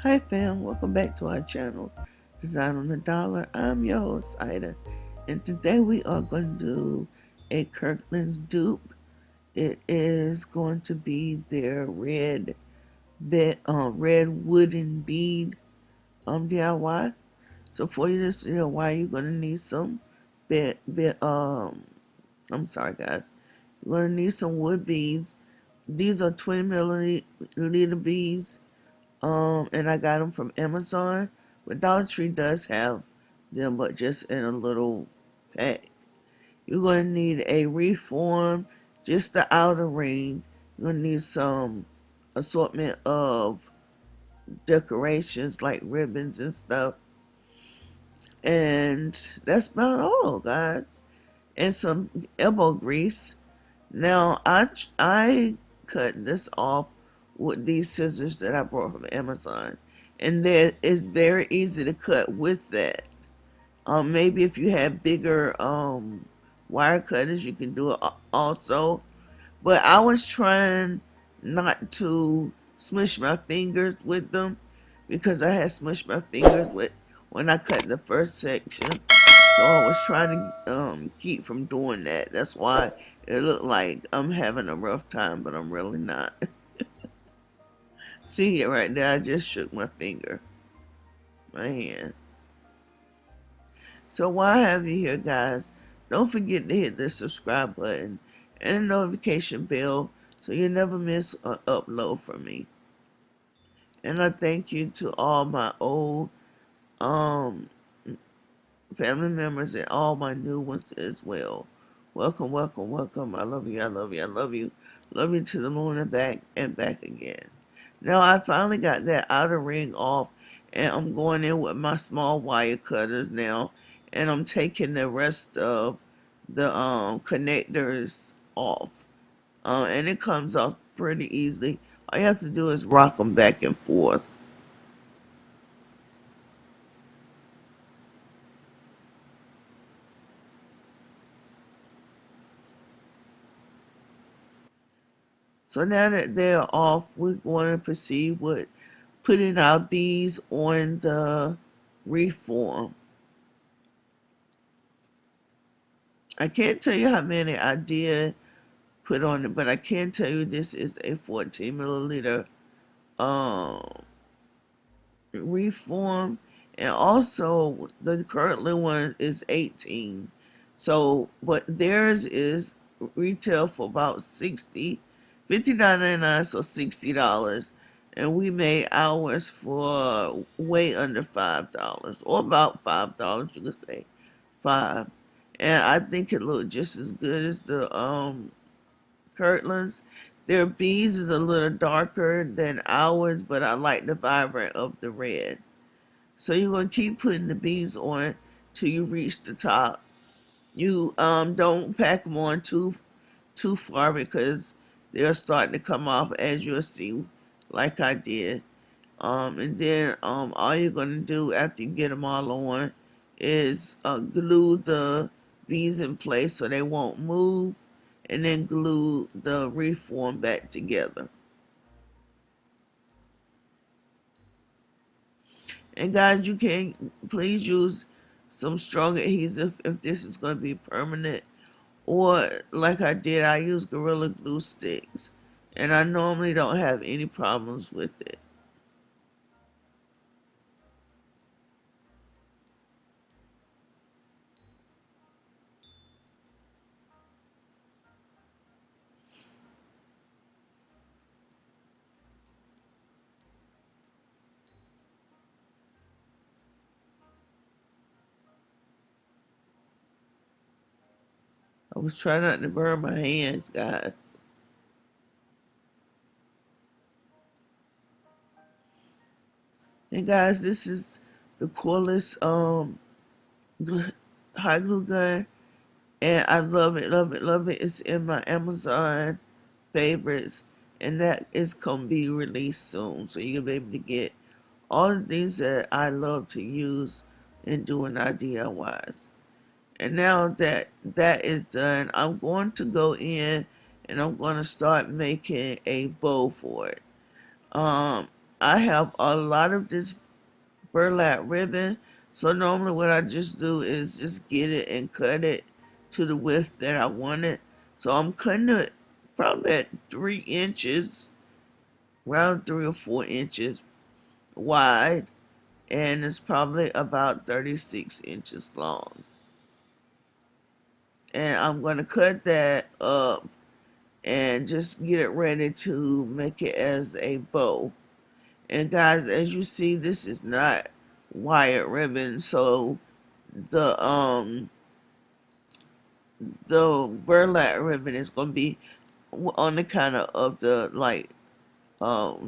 Hi fam, welcome back to our channel, Design on the Dollar. I'm your host, Ida, and today we are going to do a Kirkland's dupe. It is going to be their red wooden bead DIY. So for you this DIY, you're going to need some I'm sorry guys, you're going to need some wood beads. These are 20 milliliter beads. And I got them from Amazon. But Dollar Tree does have them, but just in a little pack. You're going to need a Wreath Form, just the outer ring. You're going to need some assortment of decorations like ribbons and stuff. And that's about all, guys. And some elbow grease. Now, I cut this off with these scissors that I bought from Amazon. And that is very easy to cut with that. Maybe if you have bigger wire cutters, you can do it also. But I was trying not to smush my fingers with them because I had smushed my fingers with when I cut the first section. So I was trying to keep from doing that. That's why it looked like I'm having a rough time, but I'm really not. See it right there? I just shook my finger, my hand. So while I have you here, guys, don't forget to hit the subscribe button and the notification bell so you never miss an upload from me. And I thank you to all my old um family members and all my new ones as well. Welcome, welcome, welcome. I love you, I love you, I love you. Love you to the moon and back again. Now I finally got that outer ring off and I'm going in with my small wire cutters now and I'm taking the rest of the connectors off. And it comes off pretty easily. All you have to do is rock them back and forth. So now that they're off, we're going to proceed with putting our bees on the Wreath Form. I can't tell you how many I did put on it, but I can tell you this is a 14 milliliter um, Wreath Form, and also the currently one is 18. So, but theirs is retail for about 60, 59.99, so $60. And we made ours for way under $5, or about $5, you could say, five. And I think it looked just as good as the Kirtland's. Their bees is a little darker than ours, but I like the vibrant of the red. So you're gonna keep putting the bees on till you reach the top. You don't pack them on too far because they'll start to come off, as you'll see, like I did. And then all you're gonna do after you get them all on is glue the bees in place so they won't move, and then glue the Wreath Form back together. And guys, you can please use some strong adhesive if this is going to be permanent. Or like I did, I use Gorilla Glue sticks. And I normally don't have any problems with it. I was trying not to burn my hands, guys. And guys, this is the coolest hot glue gun. And I love it, love it, love it. It's in my Amazon favorites. And that is going to be released soon. So you'll be able to get all the things that I love to use in doing our DIYs. And now that that is done, I'm going to go in and I'm going to start making a bow for it. Um, I have a lot of this burlap ribbon. So normally what I just do is just get it and cut it to the width that I want it. So I'm cutting it probably at 3 inches, around 3 or 4 inches wide, and it's probably about 36 inches long. And I'm going to cut that up and just get it ready to make it as a bow. And guys, as you see, this is not wired ribbon, so the the burlap ribbon is gonna be on the kind of the like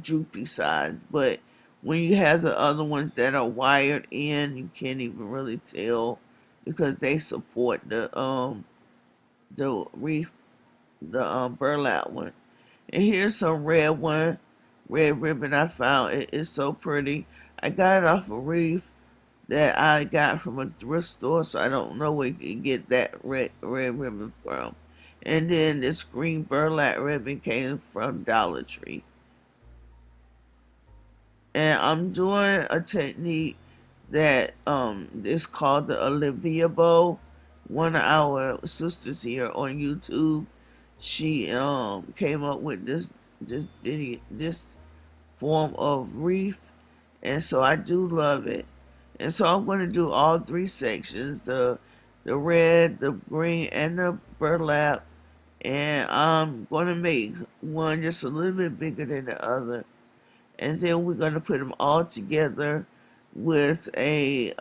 droopy side. But when you have the other ones that are wired in, you can't even really tell because they support the reef the burlap one. And here's some red ribbon I found. It is so pretty. I got it off a Wreath that I got from a thrift store, so I don't know where you can get that red ribbon from. And then this green burlap ribbon came from Dollar Tree. And I'm doing a technique that is called the Olivia bow. One of our sisters here on YouTube, she came up with this form of wreath, and so I do love it. And so I'm going to do all 3 sections, the red, the green, and the burlap. And I'm going to make one just a little bit bigger than the other. And then we're going to put them all together with a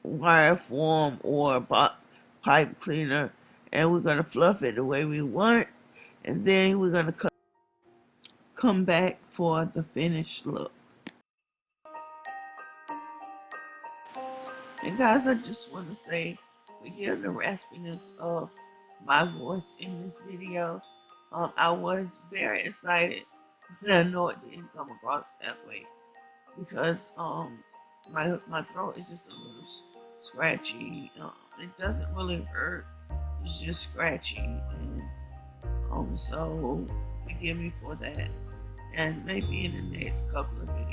wire form or pipe cleaner. And we're going to fluff it the way we want. And then we're going to come back for the finished look. And guys, I just want to say, forgive the raspiness of my voice in this video. I was very excited, and I know it didn't come across that way because my throat is just a little scratchy. It doesn't really hurt; it's just scratchy, and so forgive me for that. And maybe in the next couple of videos